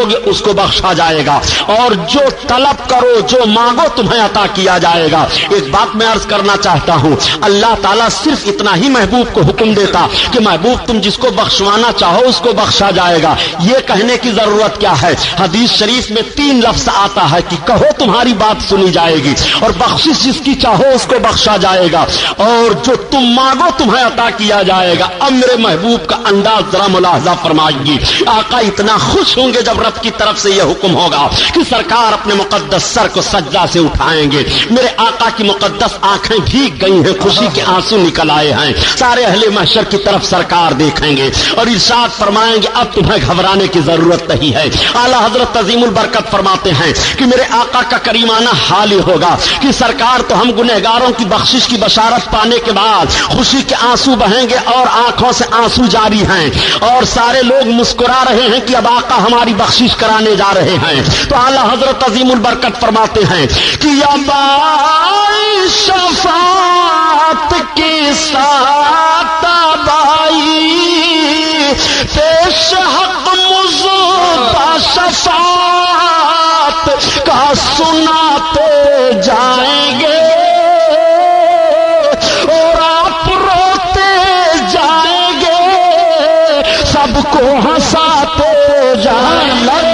मांगोगे उसको बख्शा जाएगा, और जो तलब करो, जो मांगो तुम्हें अता किया जाएगा। एक बात मैं अर्ज करना चाहता हूं, अल्लाह ताला सिर्फ इतना ही महबूब को हुक्म देता कि महबूब तुम जिसको बख्शवाना चाहो उसको बख्शा जाएगा। ये कहने की जरूरत क्या है? हदीस शरीफ में 3 लफ्ज आता है कि कहो तुम्हारी बात सुनी जाएगी, और बख्शिश जिसकी चाहो उसको बख्शा जाएगा, और जो तुम मांगो तुम्हें अता किया जाएगा। अब मेरे महबूब का अंदाज जरा मुलाहजा फरमाइए। आका इतना खुश होंगे जब रब की तरफ से यह हुक्म होगा कि सरकार अपने मुकद्दस सर को सज्जा से उठाएंगे। मेरे आका की मुकद्दस आंखें भीग गई हैं, खुशी के आंसू निकल आए हैं। सारे अहले महशर की तरफ सरकार देखेंगे और इरशाद फरमाएंगे अब तुम्हें घबराने की जरूरत नहीं है। आला हजरत तजीमुल बरकत फरमाते हैं कि मेरे आका का करीमाना हाल ही होगा कि सरकार तो हम गुनहगारों की बख्शिश की बशारत पाने के बाद खुशी के आंसू बहेंगे और आंखों से आंसू जारी हैं, और सारे लोग मुस्कुरा रहे हैं कि अब आका हमारी बख्शिश कराने जा रहे हैं। तो आला हजरत तजीमुल बरकत फरमाते हैं कि अबाई शफात के साथ अबाई पेश हक मुज़्ज़ा शफात का सुनाते जाएंगे, और आप रोते जाएंगे, सबको हंसाते जाएंगे।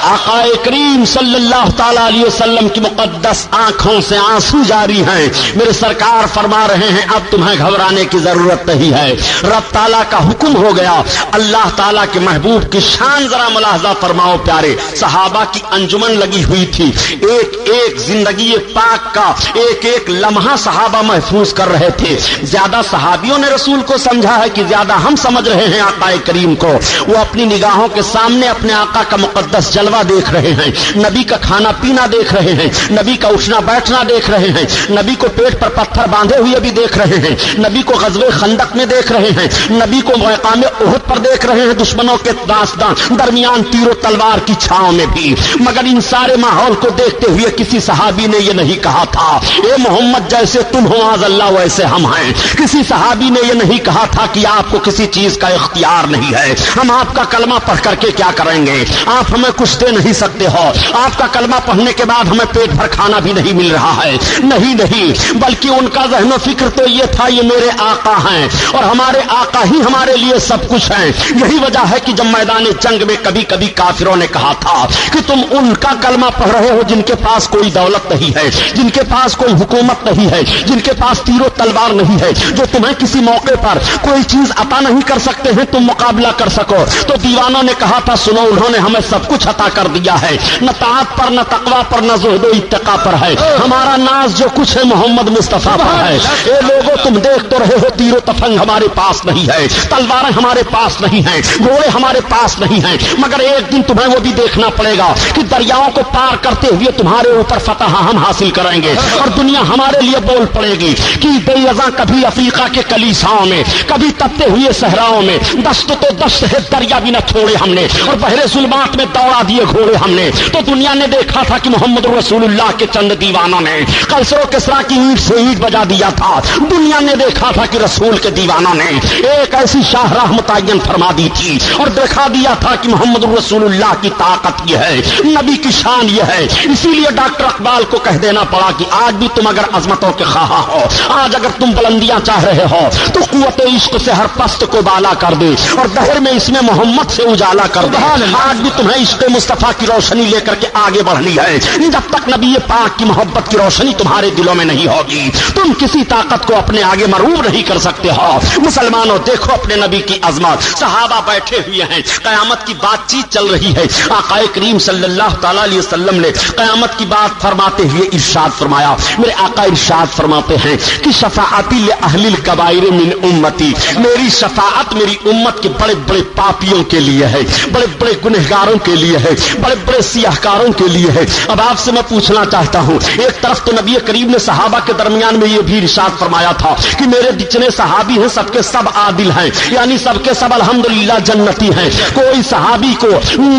आक़ाए करीम सल्लल्लाहु ताला अलैहि वसल्लम की मुक़द्दस आंखों से आंसू जारी हैं। मेरे सरकार फरमा रहे हैं अब तुम्हें घबराने की जरूरत नहीं है। रब ताला का हुक्म हो गया। अल्लाह ताला के महबूब की शान जरा मुलाहजा फरमाओ प्यारे। सहाबा की अंजुमन लगी हुई थी, एक एक जिंदगी पाक का एक एक लम्हा सहाबा महफूज कर रहे थे। ज्यादा सहाबियों ने रसूल को समझा है कि ज्यादा हम समझ रहे हैं आक़ाए करीम को। वो अपनी निगाहों के सामने अपने आका का मुक़द्दस जलवा देख रहे हैं, नबी का खाना पीना देख रहे हैं, नबी का उठना बैठना देख रहे हैं, नबी को पेट पर पत्थर बांधे हुए भी देख रहे हैं, नबी को ग़ज़वे खंदक में देख रहे हैं, नबी को मकाम उहद पर देख रहे हैं, दुश्मनों के दरमियान तीरों तलवार की छांव में भी। मगर इन सारे माहौल को देखते हुए किसी सहाबी ने यह नहीं कहा था ए मोहम्मद जैसे तुम हो आज अल्लाह वैसे हम हैं। किसी सहाबी ने यह नहीं कहा था कि आपको किसी चीज का इख्तियार नहीं है, हम आपका कलमा पढ़ करके क्या करेंगे, आप हमें कुछ दे नहीं सकते हो, आपका कलमा पढ़ने के बाद हमें पेट भर खाना भी नहीं मिल रहा है। नहीं नहीं, बल्कि उनका ज़हन फिक्र तो ये था ये मेरे आका हैं और हमारे आका ही हमारे लिए सब कुछ हैं। यही वजह है कि जब मैदान जंग में कभी कभी काफिरों ने कहा था कि तुम उनका कलमा पढ़ रहे हो जिनके पास कोई दौलत नहीं है, जिनके पास कोई हुकूमत नहीं है, जिनके पास तीरों तलवार नहीं है, जो तुम्हें किसी मौके पर कोई चीज अता नहीं कर सकते हैं तुम मुकाबला कर सको। तो दीवानों ने कहा था सुनो उन्होंने हमें सब कुछ अता कर दिया है, न ताअत पर न तकवा पर न ज़ुहद व इत्तिका पर है, हमारा नाज जो कुछ है मोहम्मद मुस्तफा पर है। ए लोगों तुम देख तो रहे हो तीरों तफंग हमारे पास नहीं है, तलवारें हमारे पास नहीं है, घोड़े हमारे पास नहीं है, मगर एक दिन तुम्हें वो भी देखना पड़ेगा कि दरियाओं को पार करते हुए तुम्हारे ऊपर फतह हम हासिल करेंगे और दुनिया हमारे लिए बोल पड़ेगी कि बेअज़ा कभी अफ्रीका के कलीसाओं में, कभी तपते हुए सहराओं में, दश्त तो दश्त है दरिया भी न छोड़े हमने और बहरे जुल्मात में दौड़ा दिए घोड़े हमने। तो दुनिया ने देखा था कि मोहम्मद रसूलुल्लाह के चंद दीवानों ने कैसरो किसरा की ईंट से ईंट बजा दिया था। दुनिया ने देखा था कि रसूल के दीवानों ने एक ऐसी शाहराह मुतय्यन फरमा दी थी और दिखा दिया था कि मोहम्मद रसूलुल्लाह की ताकत यह है, नबी की शान यह है। इसीलिए डॉक्टर इकबाल को कह देना पड़ा कि आज भी तुम अगर अजमतों के ख्वाह हो, आज अगर तुम बुलंदियां चाह रहे हो तो कुव्वत इश्क से हर पस्त को बाला कर दे और दहर में इसमें मोहम्मद से उजाला कर दे। आज भी तुम्हें इश्क मुस्तफा की रोशनी लेकर के आगे बढ़नी है। जब तक नबी पाक की मोहब्बत की रोशनी तुम्हारे दिलों में नहीं होगी तुम किसी ताकत को अपने आगे मरूब नहीं कर सकते हो। मुसलमानों देखो अपने नबी की अजमत, सहाबा बैठे हुए हैं, कयामत की बातचीत चल रही है। आक़ाए करीम सल्लल्लाहु ताला अलैहि वसल्लम ने कयामत की बात फरमाते हुए इरशाद फरमाया, मेरे आका इरशाद फरमाते हैं कि शफाअती ले अहलिल कबाइर मिन उम्मती, मेरी शफाअत मेरी उम्मत के बड़े बड़े पापियों के लिए है, बड़े बड़े गुनहगारों के लिए है, बड़े बड़े सियाहकारों के लिए है। अब आपसे मैं पूछना चाहता हूं, एक तरफ तो नबी करीम ने सहाबा के दरमियान में यह भी इरशाद फरमाया था कि मेरे जितने सहाबी हैं सबके सब आदिल हैं, यानी सबके सब अल्हम्दुलिल्लाह जन्नती हैं। कोई सहाबी को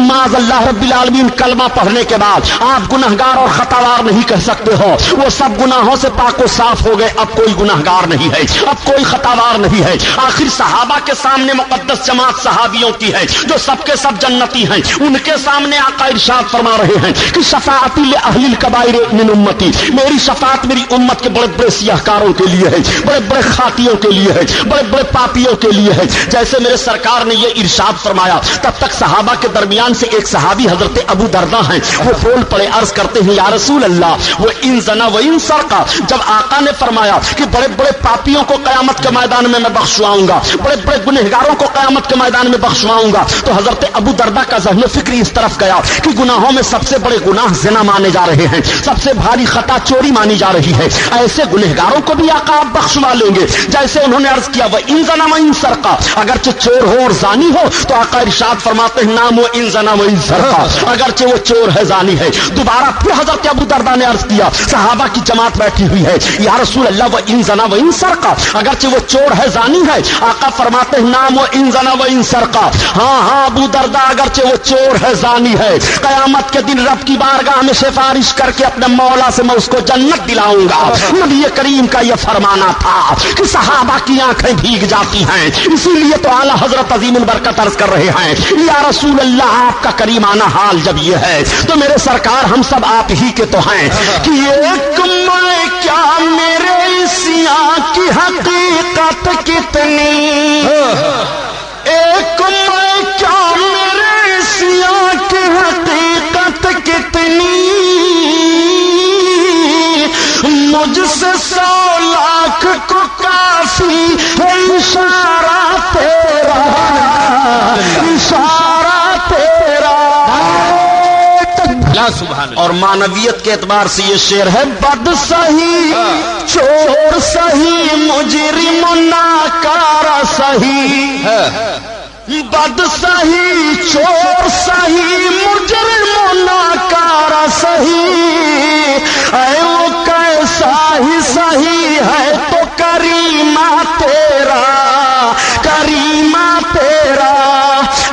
माज़अल्लाह रब्बिल आलमीन कलमा पढ़ने के बाद आप गुनहगार और खतावार नहीं कह सकते हो। वो सब गुनाहों से पाको साफ हो गए, अब कोई गुनहगार नहीं है, अब कोई खतावार नहीं है। आखिर सहाबा के सामने मुकद्दस जमात सहाबियों की है जो सबके सब जन्नती हैं। उनके सामने आका इरशाद फरमा रहे हैं कि शफाअती ले अहलिल कबाइर मिन उम्मती, मेरी शफाअत मेरी उम्मत के बड़े बड़े सियाहकारों के लिए है, बड़े बड़े खातियों के लिए है, बड़े बड़े पापियों के लिए है। जैसे मेरे सरकार ने यह इरशाद फरमाया, तब तक सहाबा के दरमियान से एक सहाबी हजरत अबू दरदा हैं, वो बोल पड़े, अर्ज करते हैं या रसूल अल्लाह, वो इन जना व इन सरका। जब आका ने फरमाया कि बड़े बड़े पापियों को कयामत के मैदान में मैं बख्शवाऊंगा, बड़े बड़े गुनहगारों को कयामत के मैदान में बख्शवाऊंगा, तो हजरत अबू दरदा का ज़हन फिक्र इस तरफ गया कि गुनाहों में सबसे बड़े गुनाह ज़िना माने जा रहे हैं, सबसे भारी खता चोरी मानी जा रही है। ऐसे गुनहगारों को भी आका आप बख्शवा लेंगे। जैसे उन्होंने अर्ज किया वह इन जना व इन सरका, अगरचे चोर हो और जानी हो, तो आका इरशाद फरमाते हैं नाम वो इन जना व इन सरका, अगरचे वो चोर है जानी है। दोबारा फिर हजरत अबू दरदा ने अर्ज किया, सहाबा की जमात बैठी हुई है, या रसूल अल्लाह व इन जना व इन सरका, अगरचे वो चोर है जानी है। आका फरमाते हैं नाम वो इन जना व इन सरका, हाँ हाँ अबू दरदा अगरचे वो चोर है जानी है, कयामत के दिन रब की बारगाह में सिफारिश करके अपने मौला से मैं उसको जन्नत दिलाऊंगा। नबी करीम का यह फरमाना था कि सहाबा की आंखें भीग जाती हैं, इसीलिए तो आला हजरत अजीमुल बरकत अर्ज कर रहे हैं या रसूल अल्लाह आपका करीमाना हाल जब ये है तो मेरे सरकार हम सब आप ही के तो हैं कि एक मैं क्या मेरे इसिया की हकीकत कितनी, एक मैं क्या मेरे इसिया की हकीकत कितनी, मुझसे 100 लाख को काफी है इशारा तेरा, इशारा तेरा। और मानवियत के एतबार से ये शेर है, बद सही चोर सही मुजरिम नाकारा सही, बद सही चोर सही मुजरिम नाकारा सही, ऐ वो कैसा ही सही है तो करीमा तेरा, करीमा तेरा।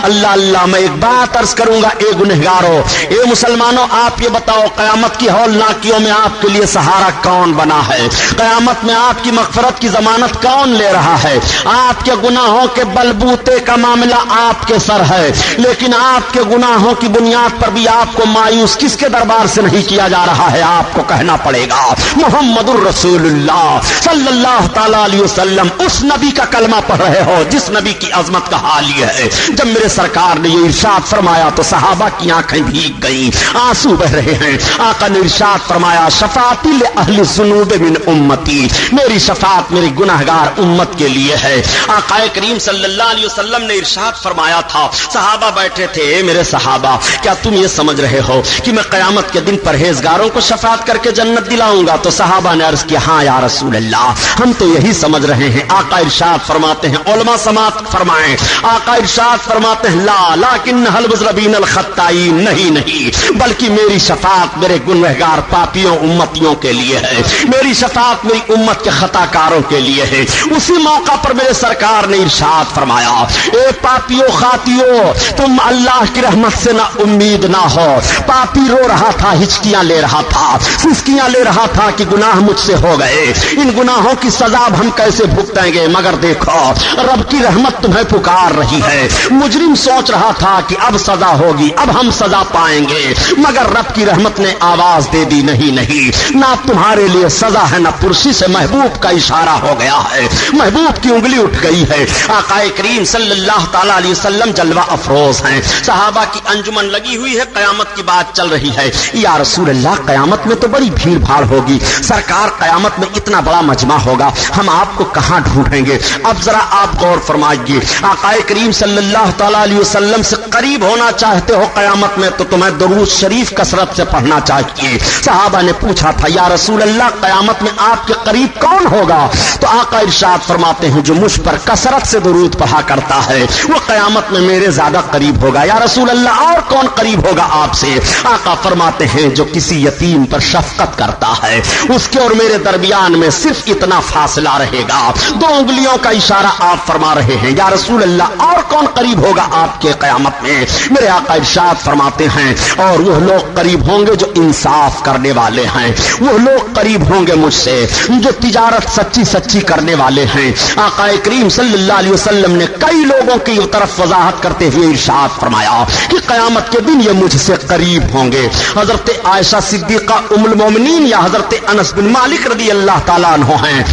अल्लाह अल्लाह, मैं एक बात अर्ज करूंगा, ए गुनहगारों, ए मुसलमानों, आप ये बताओ कयामत की हौलनाकियों में आपके लिए सहारा कौन बना है? कयामत में आपकी मगफरत की जमानत कौन ले रहा है? आपके गुनाहों के बलबूते का मामला आपके सर है, लेकिन आपके गुनाहों की बुनियाद पर भी आपको मायूस किसके दरबार से नहीं किया जा रहा है? आपको कहना पड़ेगा मुहम्मदुर रसूलुल्लाह सल्लल्लाहु तआला अलैहि वसल्लम, उस नबी का कलमा पढ़ रहे हो जिस नबी की अजमत का हाल यह है। जब मेरे सरकार ने ये इरशाद फरमाया तो सहाबा की आंखें भीग गईं, आंसू बह रहे हैं। आका ने इरशाद फरमाया शफाअती ले अहली ज़ुनूब मिन उम्मती, मेरी शफाअत मेरी गुनाहगार उम्मत के लिए है। आका करीम सल्लल्लाहु अलैहि वसल्लम ने इरशाद फरमाया था, सहाबा बैठे थे, मेरे सहाबा क्या तुम ये समझ रहे हो कि मैं कयामत के दिन परहेजगारों को शफाअत करके जन्नत दिलाऊंगा? तो सहाबा ने अर्ज किया हाँ या रसूल अल्लाह, हम तो यही समझ रहे हैं। आका इरशाद फरमाते हैं, उलमा समात फरमाएं, आका इरशाद फरमाते हैं ला लाकिन हल मुज़रबीन अल खत्ताईन, नहीं नहीं, बल्कि मेरी शफाअत मेरे गुनहगार पापियों उम्मतियों के लिए है, मेरी शफाअत मेरी उम्मत के खताकारों के लिए है। उसी मौका पर मेरे सरकार ने इरशाद फरमाया, ए पापियों खातियों, तुम अल्लाह की रहमत से ना उम्मीद ना हो। पापी रो रहा था, हिचकियां ले रहा था, सिसकियां ले रहा था कि गुनाह मुझसे हो गए, इन गुनाहों की सजा हम कैसे भुगतेंगे? मगर देखो रब की रहमत तुम्हें पुकार रही है। मुजरिम सोच रहा था कि अब सजा होगी, अब हम सजा पाएंगे, मगर रब की रहमत ने आवाज दे दी, नहीं नहीं, ना तुम्हारे लिए सजा है, ना पुरसी से महबूब का इशारा हो गया है, महबूब की उंगली उठ गई है। आकाए करीम सल्लल्लाहु तआला अलैहि वसल्लम जलवा अफरोज हैं, सहाबा की अंजुमन लगी हुई है, कयामत की बात चल रही है। या रसूल अल्लाह, कयामत में तो बड़ी भीड़ भाड़ होगी, सरकार कयामत में इतना बड़ा मजमा होगा, हम आपको कहां ढूंढेंगे? अब जरा आप गौर फरमाइए, आकाए करीम सल्लल्लाहु तआला अलैहि वसल्लम से करीब होना चाहते हो कयामत में तो तुम्हें दुरूद शरीफ कसरत से पढ़ना चाहिए। सहाबा ने पूछा था या रसूल अल्लाह कयामत में आपके करीब कौन होगा? तो आका इरशाद फरमाते हैं जो मुझ पर कसरत से दुरूद पढ़ा करता है वो कयामत में मेरे ज्यादा करीब होगा। या रसूल अल्लाह और कौन करीब होगा आपसे? आका फरमाते हैं जो किसी यतीम पर शफकत करता है उसके और मेरे दरमियान में सिर्फ इतना फासला रहेगा, 2 उंगलियों का इशारा आप फरमा रहे हैं। या रसूल अल्लाह और कौन करीब होगा आपके कयामत में? मेरे आका इरशाद फरमाते हैं और वो लोग करीब होंगे जो इंसाफ करने वाले हैं, वो लोग करीब होंगे मुझसे जो तिजारत सच्ची सच्ची करने वाले हैं। आका करीम सल्लल्लाहु अलैहि वसल्लम ने कई लोगों की तरफ वजाहत करते हुए इरशाद फरमाया कि कयामत के दिन ये मुझसे करीब होंगे। हजरत आयशा सिद्दीका उम्मुल मोमिनीन या हजरत अनस बिन मालिक रज़ी अल्लाह ताला अन्हु हैं,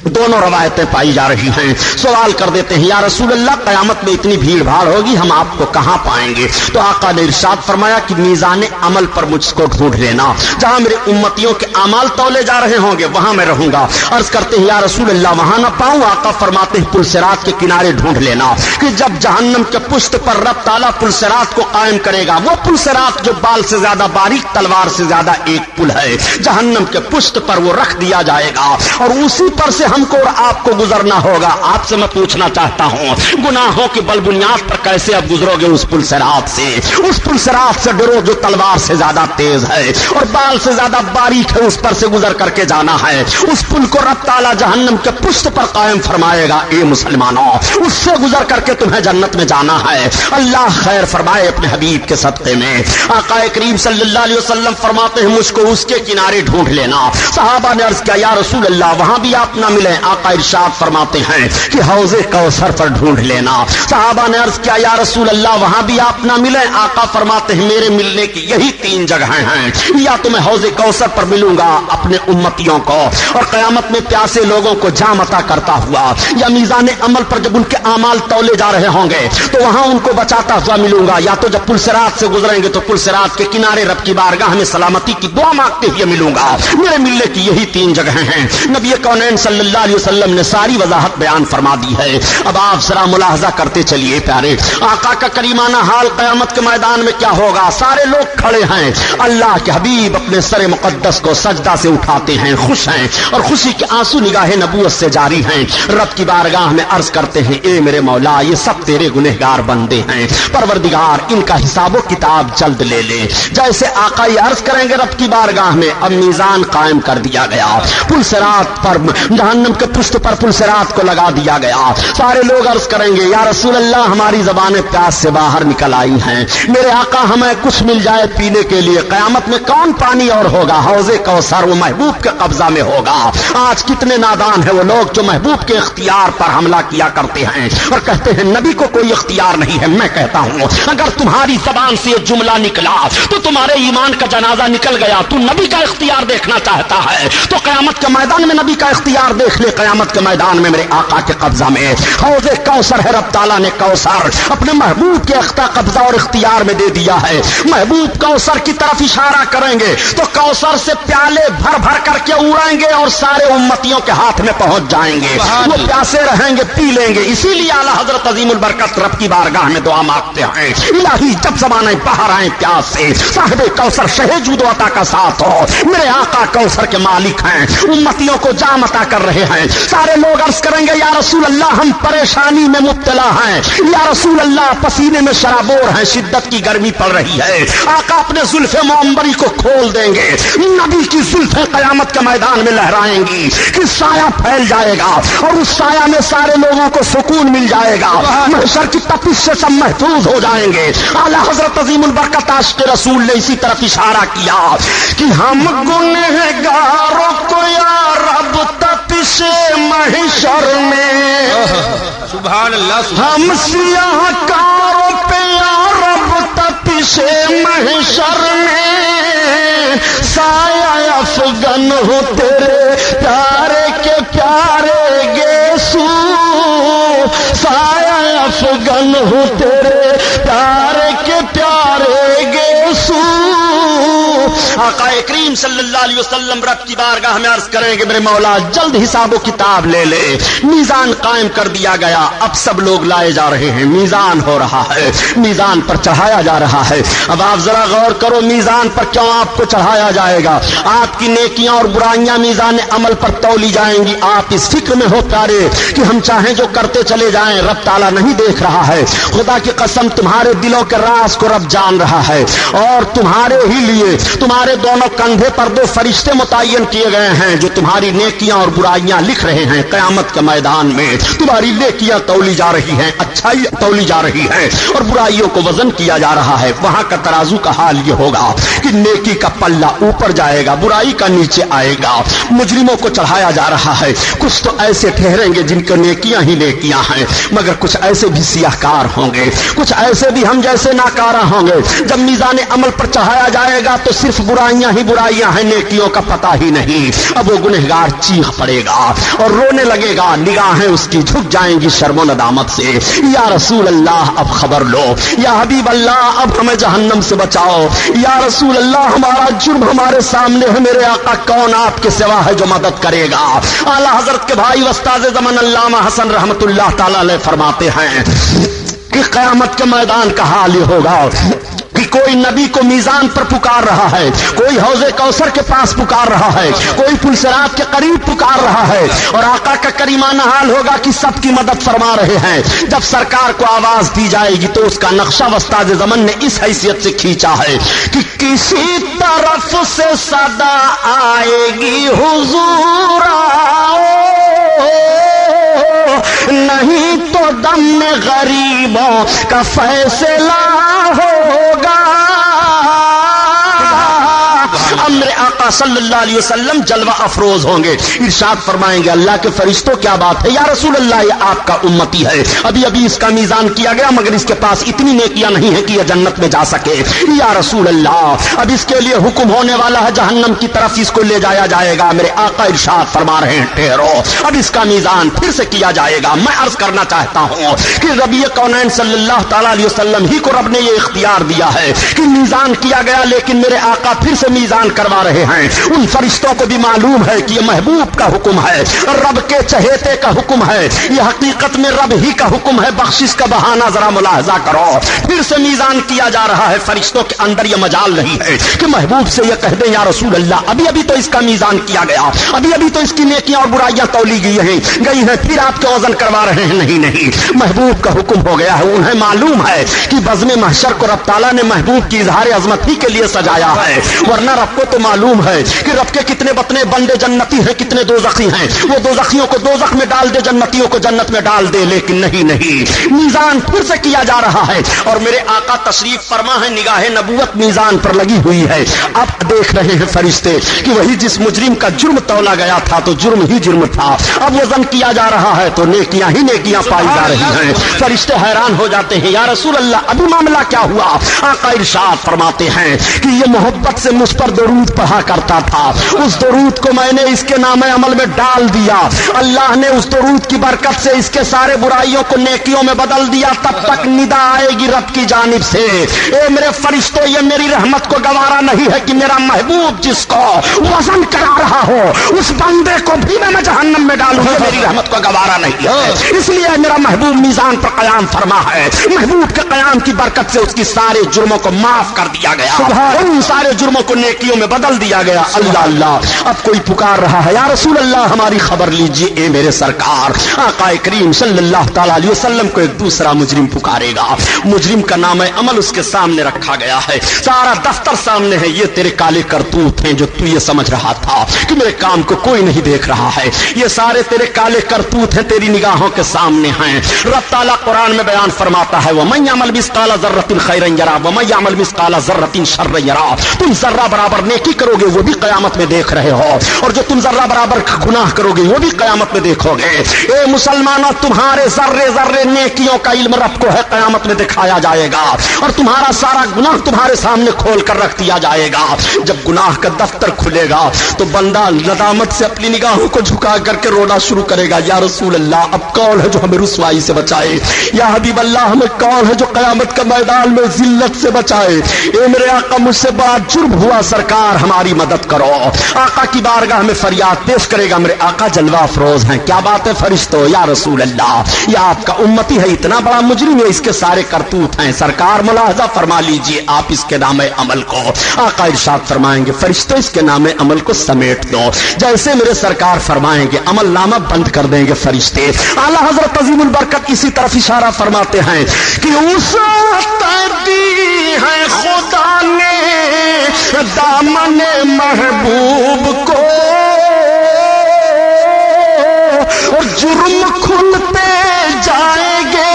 दोनों रवायतें पाई जा रही हैं। सवाल कर देते हैं या रसूल अल्लाह कयामत में इतनी भीड़ भाड़ होगी हम आपको कहां पाएंगे? तो आका ने इरशाद फरमाया कि मीज़ान अमल पर मुझको ढूंढ लेना, जहां मेरे उम्मतियों के अमाल तौले जा रहे होंगे वहां मैं रहूंगा। अर्ज करते हैं या रसूल अल्लाह वहां ना पाऊं? आका फरमाते हैं पुलसिरात के किनारे ढूंढ लेना कि जब जहन्नम के पुष्ट पर रब ताला पुलसिरात को कायम करेगा, वो पुलसिरात जो बाल से ज्यादा बारीक तलवार से ज्यादा एक पुल है, जहन्नम के पुष्ट पर वो रख दिया जाएगा और उसी पर से हमको और आपको गुजरना होगा। आपसे मैं पूछना चाहता हूं गुनाहों की बल बुनियाद पर कैसे अब गुजरोगे उस पुल सिरात से? उस पुल सिरात से डरो जो तलवार से ज्यादा तेज है और बाल से ज्यादा बारीक है, उस पर से गुजर करके जाना है। उस पुल को रब ताला जहन्नम के पुष्ट पर कायम फरमाएगा। ए मुसलमानों, उससे गुजर करके तुम्हें जन्नत में जाना है। अल्लाह खैर फरमाए अपने हबीब के सदक़े में। आका करीम सल्लल्लाहु अलैहि वसल्लम फरमाते हैं मुझको उसके किनारे ढूंढ लेना। सहाबा ने अर्ज किया या रसूल अल्लाह वहां भी आप ना मिले? आका इरशाद फरमाते हैं कि हौज़े कौसर पर ढूंढ लेना। सहाबा ने अर्ज किया या रसूल अल्लाह वहां भी आप ना मिले? आका फरमाते हैं मेरे मिलने की यही 3 जगहें हैं, या तो मैं हौज़े कौसर पर मिलूंगा अपने उम्मतियों को और कयामत में प्यासे लोगों को जाम अता करता हुआ, या मीज़ान अमल पर जब उनके अमाल तौले जा रहे होंगे तो वहां उनको बचाता हुआ मिलूंगा, या तो जब पुलसिरात से गुजरेंगे तो पुलसिरात के किनारे रब की बारगाह में सलामती की दुआ मांगते हुए मिलूंगा। मेरे मिलने की यही 3 जगहें हैं। नबी कौनैन सल्लल्लाहु अलैहि वसल्लम ने सारी वजाहत बयान फरमा दी है। अब आप जरा मुलाहजा करते चलिए प्यारे, आका का करीमाना हाल कयामत के मैदान में क्या होगा? सारे लोग खड़े हैं, अल्लाह के हबीब अपने सर मुकद्दस को सजदा से उठाते हैं, खुश हैं और खुशी के आंसू निगाहे नबूवत से जारी हैं। रब की बारगाह में अर्ज करते हैं ए मेरे मौला ये सब तेरे गुनहगार बंदे हैं, परवरदिगार इनका हिसाबो किताब जल्द ले ले। जैसे आका ये अर्ज करेंगे रब की बारगाह में, अब मीज़ान कायम कर दिया गया, पुलसिरात पर जहन्नम के पुष्ट पर पुलसिरात को लगा दिया गया। सारे लोग अर्ज करेंगे या रसूल अल्लाह हमारी ज़बानें प्यास से बाहर निकल आई हैं, मेरे आका हमें कुछ मिल जाए पीने के लिए। कयामत में कौन पानी और होगा? हौज़े कौसर वो महबूब के कब्जा में होगा। आज कितने नादान है वो लोग जो महबूब के इख्तियार पर हमला किया करते हैं और कहते हैं नबी को कोई इख्तियार नहीं है। मैं कहता हूं अगर तुम्हारी जबान से ये जुमला निकला तो तुम्हारे ईमान का जनाजा निकल गया। तू नबी का इख्तियार देखना चाहता है तो कयामत के मैदान में नबी का इख्तियार देख ले। कयामत के मैदान में मेरे आका के कब्जा में हौज़े कौसर है। रब ताला ने कौसर अपने महबूब के अख्ता कब्जा और इख्तियार में दे दिया है। महबूब कौसर की तरफ इशारा करेंगे तो कौसर से प्याले भर भर करके उड़ेंगे और सारे उम्मतियों के हाथ में पहुंच जाएंगे। वो प्यासे रहेंगे, पी लेंगे। इसीलिए आला हजरत अजीमुल बरकत रब की बारगाह में दुआ मांगते हैं इलाही जब ज़बानें बाहर आए प्यास से, साहिबे कौसर शहे जूदो अता का साथ हो। मेरे आका कौसर के मालिक हैं, उम्मतियों को जाम अता कर रहे हैं। सारे लोग अर्ज करेंगे या रसूल अल्लाह हम परेशानी में मुब्तला हैं, या रसूल अल्लाह पसीने में शराबोर हैं, शिद्दत की गर्मी पड़ रही है। आका अपने जुल्फे मोअम्बरी को खोल देंगे, नबी की जुल्फे कयामत के मैदान में लहराएंगी कि साया फैल जाएगा और उस साया में सारे लोगों को सुकून मिल जाएगा। महशर की तपिश से सब महफूज हो जाएंगे। आला हजरत अजीमुल बरकत आशिक़ रसूल ने इसी तरफ इशारा किया कि हम गुनहगारों को या रब तपिश महशर में, सुभान अल्लाह, हम सियाहकारों पे या रब तपिश महशर में, साया अफगन हो तेरे प्यारे के प्यारे गेसू, साया अफगन हो तेरे प्यारे के प्यारे गेसू, آقا کریم صلی اللہ علیہ وسلم رب کی بارگاہ میں عرض کریں گے میرے مولا جلد حساب و کتاب لے لے. میزان قائم کر دیا گیا. اب سب لوگ لائے جا رہے ہیں. میزان ہو رہا ہے, میزان پر چڑھایا جا رہا ہے. اب آپ ذرا غور کرو میزان پر کیوں آپ کو چڑھایا جائے گا؟ آپ کی نیکیاں اور برائیاں میزان عمل پر تولی جائیں گی. آپ اس فکر میں ہو پیارے کہ ہم چاہیں جو کرتے چلے جائیں, رب تعالیٰ نہیں دیکھ رہا ہے. خدا کی قسم تمہارے دلوں کے راز کو رب جان رہا ہے, اور تمہارے ہی لیے تمہارے دونوں کندھے پر دو فرشتے متعین کیے گئے ہیں جو تمہاری نیکیاں اور برائیاں لکھ رہے ہیں. قیامت کے میدان میں تمہاری نیکیاں تولی جا رہی ہیں, اچھائی تولی جا رہی ہے, اور برائیوں کو وزن کیا جا رہا ہے. وہاں کا ترازو کا حال یہ ہوگا کہ نیکی کا پلہ اوپر جائے گا, برائی کا نیچے آئے گا. مجرموں کو چڑھایا جا رہا ہے. کچھ تو ایسے ٹھہریں گے جن کو نیکیاں ہی نیکیاں ہیں, مگر کچھ ایسے بھی سیاہکار ہوں گے, کچھ ایسے بھی ہم جیسے ناکارہ ہوں گے. جب میزان عمل پر چڑھایا جائے گا تو صرف برائیاں ہی برائیاں ہیں, نیکیوں کا پتہ ہی نہیں. اب وہ گنہگار چیخ پڑے گا اور رونے لگے گا, نگاہیں اس کی جھک جائیں گی شرم و ندامت سے. یا رسول اللہ اب خبر لو, یا حبیب اللہ اب ہمیں جہنم سے بچاؤ. یا رسول اللہ ہمارا جرم ہمارے سامنے ہے, میرے آقا کون آپ کے سوا ہے جو مدد کرے گا؟ اعلیٰ حضرت کے بھائی استاد زمن علامہ حسن رحمت اللہ تعالی علیہ فرماتے ہیں کہ قیامت کے میدان کا حال یہ ہوگا کہ کوئی نبی کو میزان پر پکار رہا ہے, کوئی حوض کوثر کے پاس پکار رہا ہے, کوئی پل صراط کے قریب پکار رہا ہے, اور آقا کا کریمانہ حال ہوگا کہ سب کی مدد فرما رہے ہیں. جب سرکار کو آواز دی جائے گی تو اس کا نقشہ وسطاذ زمن نے اس حیثیت سے کھینچا ہے کہ کسی طرف سے صدا آئے گی حضور آؤ, نہیں تو دم میں غریبوں کا فیصلہ ہوگا. امر آقا صلی اللہ علیہ وسلم جلوہ افروز ہوں گے, ارشاد فرمائیں گے اللہ کے فرشتوں کیا بات ہے یا رسول اللہ, یہ آپ کا امتی ہے, ابھی ابھی اس کا میزان کیا گیا مگر اس کے پاس اتنی نیکیاں نہیں ہے کہ یہ جنت میں جا سکے. یا رسول اللہ اب اس کے لیے حکم ہونے والا ہے, جہنم کی طرف اس کو لے جایا جائے گا. میرے آقا ارشاد فرما رہے ہیں ٹھہرو, اب اس کا میزان پھر سے کیا جائے گا. میں عرض کرنا چاہتا ہوں کہ ربی کونین صلی اللہ تعالی علیہ وسلم ہی کو رب نے یہ اختیار دیا ہے کہ میزان کیا گیا, لیکن میرے آقا پھر سے میزان کروا رہے ہیں. ان فرشتوں کو بھی معلوم ہے کہ یہ محبوب کا حکم ہے, رب کے چہیتے کا حکم ہے, یہ حقیقت میں رب ہی کا حکم ہے. بخشش کا بہانہ ذرا ملاحظہ کرو, پھر سے میزان کیا جا رہا ہے. فرشتوں کے اندر یہ مجال نہیں ہے کہ محبوب سے یہ کہہ دیں یا رسول اللہ ابھی ابھی تو اس کا میزان کیا گیا, ابھی ابھی تو اس کی نیکیاں اور برائیاں تولی گئی ہیں پھر آپ کے وزن کروا رہے ہیں. نہیں نہیں, محبوب کا حکم ہو گیا ہے. انہیں معلوم ہے کہ بزم محشر کو رب تعالیٰ نے محبوب کی اظہار عظمت ہی کے لیے سجایا ہے, ورنہ رب کو تو معلوم ہے کہ رب کے کتنے بتنے بندے جنتی ہیں, کتنے دوزخی ہیں. وہ دوزخیوں کو دوزخ میں ڈال دے, جنتیوں کو جنت میں ڈال دے, لیکن نہیں نہیں, میزان پھر سے کیا جا رہا ہے. اور میرے آقا تشریف فرما ہے, نگاہ نبوت میزان پر لگی ہوئی ہے. اب دیکھ رہے ہیں فرشتے کہ وہی جس مجرم کا جرم تولا گیا تھا تو جرم ہی جرم تھا, اب وزن کیا جا رہا ہے تو نیکیاں ہی نیکیاں پائی جا رہی ہیں. فرشتے حیران ہو جاتے ہیں, یا رسول اللہ ابھی معاملہ کیا ہوا؟ آقا ارشاد فرماتے ہیں کہ یہ محبت سے مجھ پر درود پڑھا کرتا تھا, اس درود کو میں نے اس کے نام عمل میں ڈال دیا, اللہ نے اس درود کی برکت سے اس کے سارے برائیوں کو نیکیوں میں بدل دیا. تب تک ندا آئے گی رب کی جانب سے, اے میرے فرشتوں یہ میری رحمت کو گوارا نہیں ہے کہ میرا محبوب جس کو وزن کرا رہا ہو اس بندے کو بھی میں جہنم میں ڈالوں, میری رحمت کو گوارا نہیں ہے. اس لیے میرا محبوب میزان پر قیام فرما ہے, محبوب کے قیام کی برکت سے اس کی سارے جرموں کو معاف کر دیا گیا, ان سارے جرموں کو نیکیوں میں بدل دیا گیا. اللہ اللہ, اب کوئی پکار رہا ہے, یا رسول اللہ ہماری خبر لیجیے. اے میرے سرکار آقا کریم صلی اللہ تعالی علیہ وسلم کو ایک دوسرا مجرم پکارے گا. مجرم کا نام عمل اس کے سامنے رکھا گیا ہے, سارا دفتر سامنے ہے. یہ تیرے کالے کرتوت ہیں جو تو یہ سمجھ رہا تھا کہ میرے کام کو کوئی نہیں دیکھ رہا ہے, یہ سارے تیرے کالے کرتوت ہیں, تیری نگاہوں کے سامنے ہیں. رب تعالیٰ قرآن میں بیان فرماتا ہے وَمَن يَعْمَلْ مِثْقَالَ ذَرَّةٍ خَيْرًا يَرَهُ وَمَن يَعْمَلْ مِثْقَالَ ذَرَّةٍ شَرًّا يَرَهُ. تم ذرہ برابر نیکی کرو گے وہ بھی قیامت میں دیکھ رہے ہو, اور جو تم ذرہ برابر گناہ کرو گے وہ بھی قیامت میں دیکھو گے. اے مسلمانوں, تمہارے ذرے ذرے نیکیوں کا علم رب کو ہے, قیامت میں دکھایا جائے گا, اور تمہارا سارا گناہ تمہارے سامنے کھول کر رکھ دیا جائے گا. جب گناہ کا دفتر کھلے گا تو بندہ ندامت سے اپنی نگاہوں کو جھکا کر کے رونا شروع کرے گا, یا رسول اللہ اب کون ہے جو ہمیں رسوائی سے بچائے, یا حبیب اللہ ہمیں کون ہے جو قیامت کے میدان میں ذلت سے بچائے. اے میرے آقا مجھ سے بڑا جرم ہوا سرکار, سرکار ہماری مدد کرو. آقا کی بارگاہ میں فریاد پیش کرے گا, میرے آقا جلوہ افروز ہیں, کیا بات ہے فرشتو, یا رسول اللہ یہ آپ کا امتی ہے, اتنا بڑا مجرم ہے, اس کے سارے کرتوت ہیں. سرکار ملاحظہ فرما لیجئے آپ اس کے نام عمل کو. آقا ارشاد فرمائیں گے فرشتوں اس کے نام عمل کو سمیٹ دو. جیسے میرے سرکار فرمائیں گے عمل نامہ بند کر دیں گے فرشتے. اعلیٰ حضرت عظیم البرکت اسی طرف اشارہ فرماتے ہیں کہ اس دی ہے خدا نے دامن محبوب کو, اور جرم کھلتے جائیں گے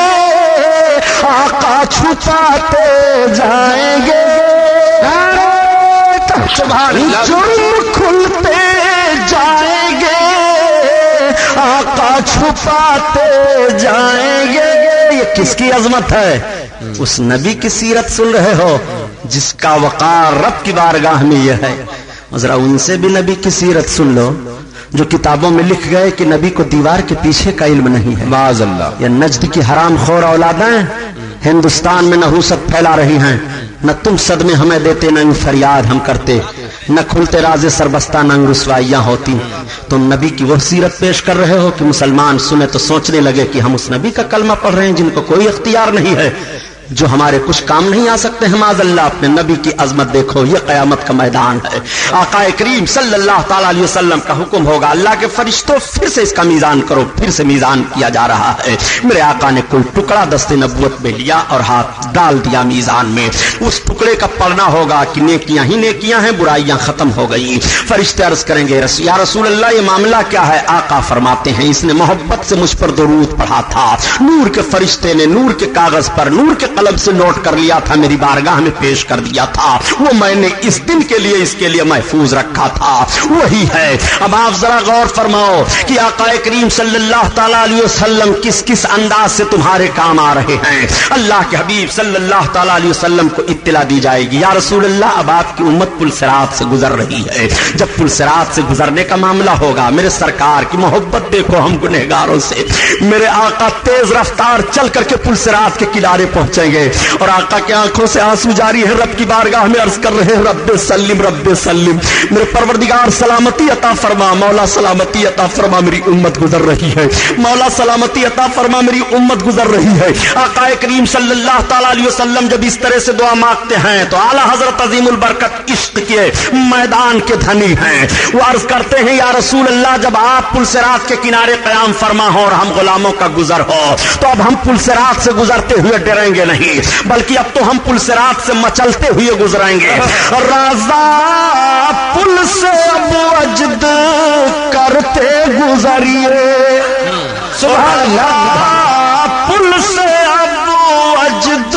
آقا چھپاتے جائیں گے. جرم کھلتے جائیں گے آقا چھپاتے جائیں گے. یہ کس کی عظمت ہے؟ اس نبی کی سیرت سن رہے ہو جس کا وقار رب کی بارگاہ میں یہ ہے. ذرا ان سے بھی نبی کی سیرت سن لو جو کتابوں میں لکھ گئے کہ نبی کو دیوار کے پیچھے کا علم نہیں ہے. معاذ اللہ. یہ نجد کی حرام خور اولادیں ہندوستان میں نحوست پھیلا رہی ہیں. نہ تم صدمے ہمیں دیتے, نہ فریاد ہم کرتے, نہ کھلتے راز سربستہ, نہ رسوائیاں ہوتی. تم نبی کی وہ سیرت پیش کر رہے ہو کہ مسلمان سنے تو سوچنے لگے کہ ہم اس نبی کا کلمہ پڑھ رہے ہیں جن کو کوئی اختیار نہیں ہے, جو ہمارے کچھ کام نہیں آ سکتے ہیں. معاذ اللہ. اپنے نبی کی عظمت دیکھو, یہ قیامت کا میدان ہے. آقا کریم صلی اللہ تعالی علیہ وسلم کا حکم ہوگا اللہ کے فرشتوں پھر سے اس کا میزان کرو. پھر سے میزان کیا جا رہا ہے. میرے آقا نے کوئی ٹکڑا دست نبوت میں لیا اور ہاتھ ڈال دیا میزان میں. اس ٹکڑے کا پڑھنا ہوگا کہ نیکیاں ہی نیکیاں ہیں, برائیاں ختم ہو گئی. فرشتے عرض کریں گے یا رسول اللہ یہ معاملہ کیا ہے؟ آقا فرماتے ہیں اس نے محبت سے مجھ پر درود پڑھا تھا. نور کے فرشتے نے نور کے کاغذ پر نور کے قلم سے نوٹ کر لیا تھا, میری بارگاہ میں پیش کر دیا تھا. وہ میں نے اس دن کے لیے اس کے لیے محفوظ رکھا تھا. وہی ہے. اب آپ ذرا غور فرماؤ کہ آقا کریم صلی اللہ تعالی علیہ وسلم کس کس انداز سے تمہارے کام آ رہے ہیں. اللہ کے حبیب صلی اللہ تعالی علیہ وسلم کو اطلاع دی جائے گی یا رسول اللہ اب آپ کی امت پل صراط سے گزر رہی ہے. جب پل صراط سے گزرنے کا معاملہ ہوگا, میرے سرکار کی محبت دیکھو ہم گنہگاروں سے. میرے آقا تیز رفتار چل کر کے پل صراط کے کنارے پہنچیں گے اور آقا کے آنکھوں سے آنسو جاری ہے. رب کی بارگاہ میں عرض کر رہے ہیں رب سلم رب سلم, میرے پروردگار سلامتی عطا فرما, مولا سلامتی عطا فرما, میری امت گزر رہی ہے. مولا سلامتی عطا فرما, میری امت گزر رہی ہے. آقا کریم صلی اللہ تعالی علیہ وسلم جب اس طرح سے دعا مانگتے ہیں تو اعلیٰ حضرت عظیم البرکت عشق کے میدان کے دھنی ہیں. وہ عرض کرتے ہیں یا رسول اللہ جب آپ پل صراط کے کنارے قیام فرما ہو اور ہم غلاموں کا گزر ہو تو اب ہم پل صراط سے گزرتے ہوئے ڈریں گے نہیں, بلکہ اب تو ہم پل صراط سے مچلتے ہوئے گزریں گے. رضا پل سے اب وجد کرتے گزریے, سبحان اللہ, پل سے اب وجد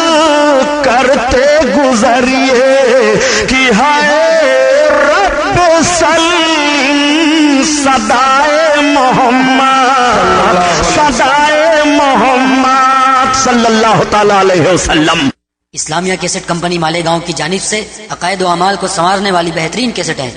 کرتے گزریے کہ ہے رب سلیم صدائے محمد, صدائے محمد صلی اللہ تعالی علیہ وسلم. اسلامیہ کیسٹ کمپنی مالیگاؤں کی جانب سے عقائد و اعمال کو سنوارنے والی بہترین کیسٹیں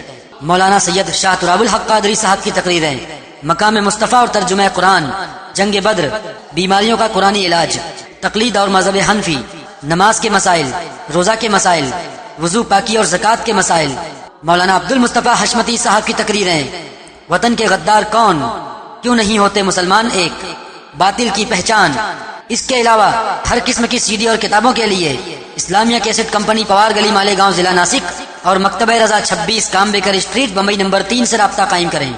مولانا سید شاہ تراب الحق قادری صاحب کی تقریریں, مقام مصطفیٰ اور ترجمہ قرآن, جنگ بدر, بیماریوں کا قرآنی علاج, تقلید اور مذہب حنفی, نماز کے مسائل, روزہ کے مسائل, وضو پاکی اور زکوٰۃ کے مسائل, مولانا عبد المصطفیٰ حشمتی صاحب کی تقریریں, وطن کے غدار کون, کیوں نہیں ہوتے مسلمان ایک, باطل کی پہچان. اس کے علاوہ ہر قسم کی سی ڈی اور کتابوں کے لیے اسلامیہ کیسٹ کمپنی پوار گلی مالیگاؤں ضلع ناسک اور مکتبہ رضا 26 کامبیکر اسٹریٹ بمبئی نمبر 3 سے رابطہ قائم کریں.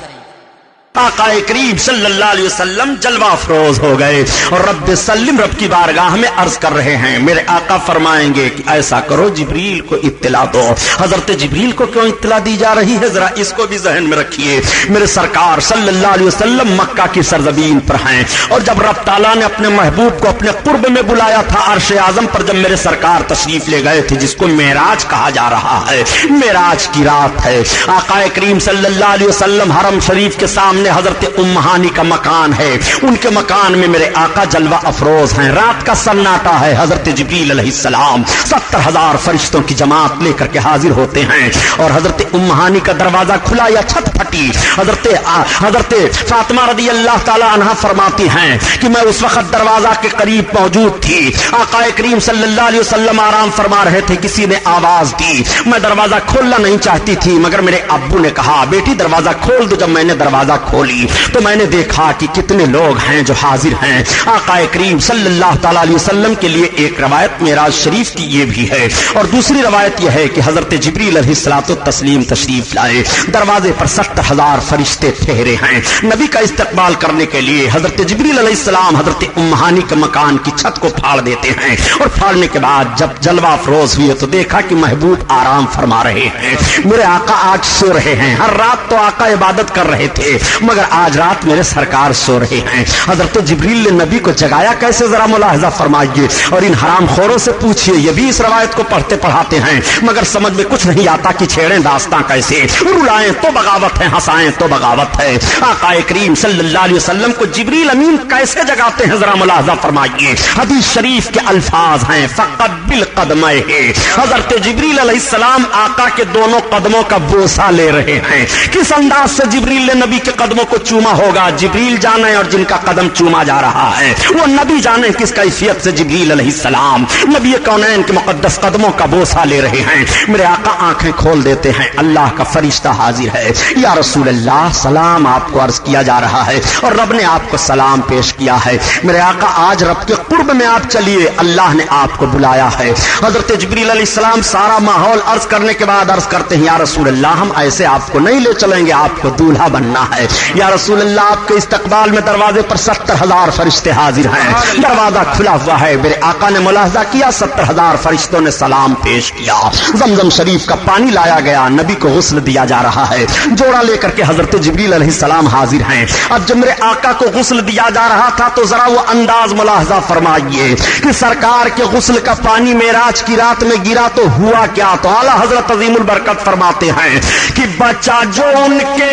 آقا کریم صلی اللہ علیہ وسلم جلوہ افروز ہو گئے اور رب سلم رب کی بارگاہ میں عرض کر رہے ہیں. میرے آقا فرمائیں گے کہ ایسا کرو جبریل کو اطلاع دو. حضرت جبریل کو کیوں اطلاع دی جا رہی ہے ذرا اس کو بھی ذہن میں رکھیے. میرے سرکار صلی اللہ علیہ وسلم مکہ کی سرزمین پر ہیں اور جب رب تعالیٰ نے اپنے محبوب کو اپنے قرب میں بلایا تھا عرش اعظم پر, جب میرے سرکار تشریف لے گئے تھے جس کو معراج کہا جا رہا ہے, معراج کی رات ہے. آقا کریم صلی اللہ علیہ وسلم حرم شریف کے سامنے सामने हजरत उम्महानी का मकान है, उनके मकान में मेरे आका जलवा अफरोज हैं। रात का सन्नाटा है, हजरत जिब्रील अलैहिस्सलाम 70,000 फरिश्तों की जमात लेकर के हाजिर होते हैं और हजरत उम्महानी का दरवाजा खुला या छत फटी। हजरत फातिमा रदी अल्लाह ताला अन्हा फरमाती हैं कि मैं उस वक्त दरवाजा के करीब मौजूद थी। आका करीम सल्लल्लाहु अलैहि वसल्लम आराम फरमा रहे थे, किसी ने आवाज दी। मैं दरवाजा खोलना नहीं चाहती थी, मगर मेरे अब्बू ने कहा बेटी दरवाजा खोल दो। जब मैंने दरवाजा खोली तो मैंने देखा कि कितने लोग हैं जो हाजिर हैं। आका करीम सल्लल्लाहु ताला अलैहि वसल्लम के लिए एक रवायत मेराज शरीफ की ये भी है और दूसरी रवायत यह है कि हजरत जिब्रील अलैहिस्सलातु तस्लीम तशरीफ लाए। दरवाजे पर 70,000 फरिश्ते ठहरे हैं नबी का इस्तकबाल करने के लिए। हजरत जिब्रील अलैहिस्सलाम हजरत उम्महानी के मकान की छत को फाड़ देते हैं और फाड़ने के बाद जब जलवा अफरोज हुए तो देखा कि महबूब आराम फरमा रहे हैं। मेरे आका आज सो रहे हैं। हर रात तो आका इबादत कर रहे थे, मगर आज रात मेरे सरकार सो रहे हैं। हजरत जिब्रील ने नबी को जगाया कैसे, जरा मुलाहजा फरमाइए और इन हरामखोरों से पूछिए। ये भी इस रवायत को पढ़ते पढ़ाते हैं मगर समझ में कुछ नहीं आता कि छेड़ें दास्तां कैसे, रुलाएं तो बगावत है, हंसाएं तो बगावत है। आका करीम सल्लल्लाहु अलैहि वसल्लम को जिब्रील अमीन कैसे जगाते हैं, जरा मुलाहजा फरमाइए। हदीस शरीफ के अल्फाज हैं फक़ब्बिल क़दमैहि। हजरत जिब्रील अलैहिस्सलाम आका के दोनों कदमों का बोसा ले रहे हैं। किस अंदाज से जिब्रील ने नबी के कदमों को चूमा होगा, जिब्रील जाने, और जिनका कदम चूमा जा रहा है वो नबी जाने किस कैफियत से जिब्रील अलैहिस्सलाम नबी कौनैन के मुकद्दस कदमों का बोसा ले रहे हैं। मेरे आका आंखें खोल देते हैं, अल्लाह का फरिश्ता हाजिर है। या रसूल अल्लाह सलाम आपको अर्ज किया जा रहा है और रब ने आपको सलाम पेश किया है। मेरे आका आज रब के कुर्ब में आप चलिए, अल्लाह ने आपको बुलाया है। हजरत जिब्रील अलैहिस्सलाम सारा माहौल अर्ज करने के बाद अर्ज करते हैं या रसूल अल्लाह हम ऐसे आपको नहीं ले चलेंगे, आपको दूल्हा बनना है। या रसूल अल्लाह आपके इस्तकबाल में दरवाजे पर 70,000 फरिश्ते हाजिर हैं। दरवाजा खुला हुआ है। मेरे आका ने मुलाहजा किया, 70,000 फरिश्तों ने सलाम पेश किया। जमजम शरीफ का पानी लाया गया, नबी को गुस्ल दिया जा रहा है। जोड़ा लेकर के हजरत जिब्रील अलैहिस्सलाम हाजिर हैं। अब जब मेरे आका को गुस्ल दिया जा रहा था तो जरा वो अंदाज मुलाहजा फरमाइए कि सरकार के गुस्ल का पानी मेराज की रात में गिरा तो हुआ क्या। तो आला हजरत अजीमुल बरकत फरमाते हैं कि बचा जो उनके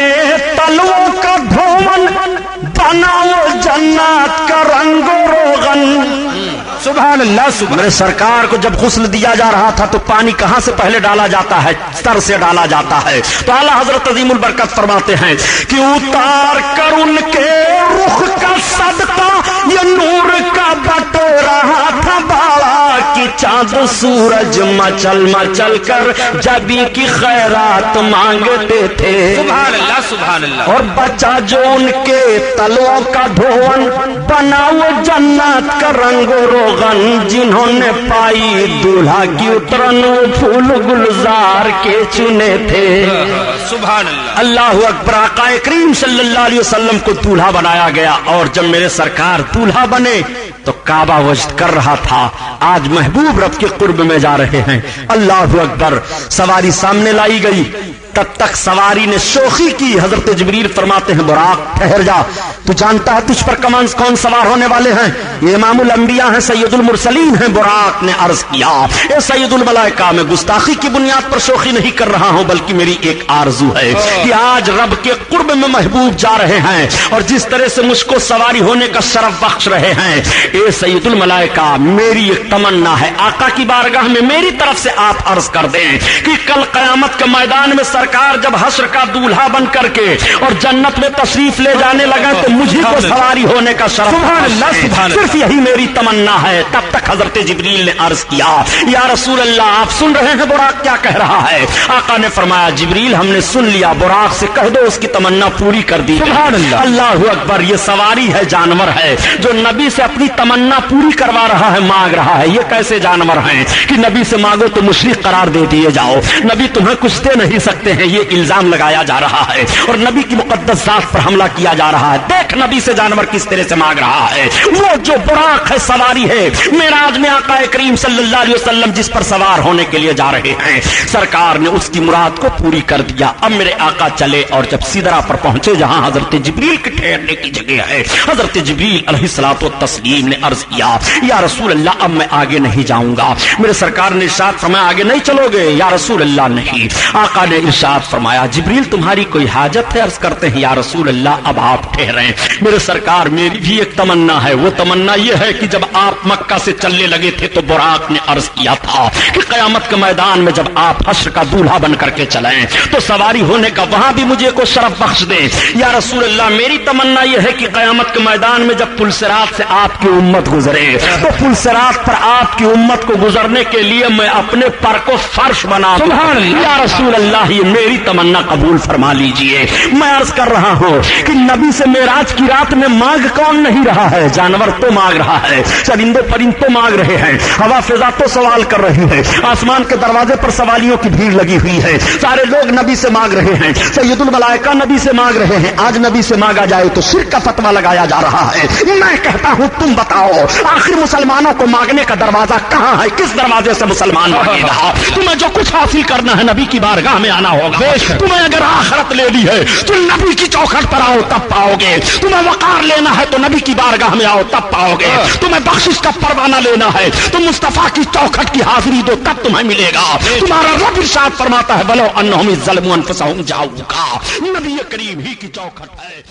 तलवों का धोवन बनाओ जन्नत का रंगो रोगन। सुभान अल्लाह सुभान। मेरे सरकार को जब गुस्ल दिया जा रहा था तो पानी कहां से पहले डाला जाता है, सर से डाला जाता है। तो आला हजरत अजीमुल बरकत फरमाते हैं कि उतार कर उनके रुख का सदका ये नूर का बटोरा था बाड़ा की चांद सूरज मचल मचल कर जबी की खैरात मांगते थे। सुभान अल्लाह सुभान अल्लाह। और बचा जो उनके तलवों का धोवन बनाओ जन्नत का रंगो रोगन। जिन्होंने पाई दूल्हा की उतरन फूल गुलजार के चुने थे। सुभान अल्लाह। अल्लाहु अकबर। आका करीम सल्लल्लाहु अलैहि वसल्लम को दूल्हा बनाया गया और जब मेरे सरकार दूल्हा बने तो काबा वजद कर रहा था। आज महबूब रब के कुर्ब में जा रहे हैं। अल्लाहु अकबर। सवारी सामने लाई गई, तब तक सवारी ने शोखी की। हजरत जिब्रील फरमाते हैं बुराक ठहर जा, तू जानता है तुझ पर कौन सवार होने वाले हैं? ये इमामुल अंबिया हैं, सैयदुल मुरसलीन हैं। बुराक ने अर्ज किया ए सैयदुल मलाइका, मैं गुस्ताखी की बुनियाद पर शोखी नहीं कर रहा हूं, बल्कि मेरी एक आरजू है कि आज रब के कुर्ब में महबूब जा रहे हैं और जिस तरह से मुझको सवारी होने का शरफ बख्श रहे हैं, ए सैयदुल मलाइका मेरी एक तमन्ना है, आका की बारगाह में मेरी तरफ से आप अर्ज कर दें कि कल कयामत के मैदान में सरकार जब हश्र का दूल्हा बन करके और जन्नत में तशरीफ ले जाने लगे तो मुझे को सवारी होने का शरफ। सुभान अल्लाह सुभान अल्लाह। सिर्फ यही मेरी तमन्ना है। तब तक हजरत जिब्रील ने अर्ज किया या रसूल अल्लाह आप सुन रहे हैं बुराक क्या कह रहा है? आका ने फरमाया जिब्रील हमने सुन लिया, बुराक से कह दो उसकी तमन्ना पूरी कर दी। सुभान अल्लाह। अल्लाहु अकबर। ये सवारी है, जानवर है जो नबी से अपनी तमन्ना पूरी करवा रहा है, मांग रहा है। ये कैसे जानवर हैं कि नबी से मांगो तो मुशरिक करार दे दिए जाओ, नबी तुम्हें कुछ दे नहीं सकते हैं, ये इल्जाम लगाया जा रहा है और नबी की मुकद्दस जात पर हमला किया जा रहा है। देख नबी से जानवर किस तरह से मांग रहा है। वो जो बुराक है, सवारी है, मेराज में आका करीम सल्लल्लाहु अलैहि वसल्लम जिस पर सवार होने के लिए जा रहे हैं, सरकार ने उसकी मुराद को पूरी कर दिया। अब मेरे आका चले और जब सिदरा पर पहुंचे जहां हजरत जिब्रील के ठहरने की जगह है, हजरत जिब्रील अलैहिस्सलातु तस्लीम ने अर्ज किया या रसूल अल्लाह अब मैं आगे नहीं जाऊंगा। मेरे सरकार ने इरशाद फरमाया आगे नहीं चलोगे? या रसूल अल्लाह नहीं। आका ने इरशाद इरशाद फरमाया, जिब्रील तुम्हारी कोई हाजत है? अर्ज करते हैं, या रसूल अल्लाह अब आप ठहरें, मेरे सरकार मेरी भी एक तमन्ना है। वो तमन्ना ये है कि जब आप मक्का से चलने लगे थे तो बुराक ने अर्ज किया था कि कयामत के मैदान में जब आप हश्र का दूल्हा बन करके चलें तो सवारी होने का वहां भी मुझे को शरफ बख्श दें। या रसूल अल्लाह मेरी तमन्ना यह है कि कयामत के मैदान में जब पुलसिरात से आपकी उम्मत गुजरे तो पुलसिरात पर आपकी उम्मत को गुजरने के लिए मैं अपने पर को फर्श बना दूं। या रसूल अल्लाह ये मेरी तमन्ना कबूल फरमा लीजिए। मैं अर्ज कर रहा हूं कि नबी से मेराज की रात में मांग कौन नहीं रहा है? जानवर तो मांग रहा है, चरिंदे परिंद तो मांग रहे हैं, हवा फिजा तो सवाल कर रही है, आसमान के दरवाजे पर सवालियों की भीड़ लगी हुई है, सारे लोग नबी से मांग रहे हैं, सैयदुल मलाइका नबी से मांग रहे हैं। आज नबी से मांगा जाए तो शिर्क का फतवा लगाया जा रहा है। मैं कहता हूं तुम बताओ आखिर मुसलमानों को मांगने का दरवाजा कहां है? किस दरवाजे से मुसलमान मांगेगा? तुम्हें जो कुछ हासिल करना है नबी की बारगाह में आना होगा। तुम्हें अगर आखिरत ले ली है तो नबी की चौखट पर आओ तब पाओगे। तुम्हें वकार लेना है तो नबी की बारगाह में आओ तब पाओगे। तुम्हें बख्शिश का परवाना लेना है तो मुस्तफा की चौखट की हाजिरी दो तब तुम्हें मिलेगा। तुम्हारा रब इरशाद फरमाता है, वलो अन्नहुम ज़लमू अनफुसहुम जाऊका, नबी करीम ही की चौखट है।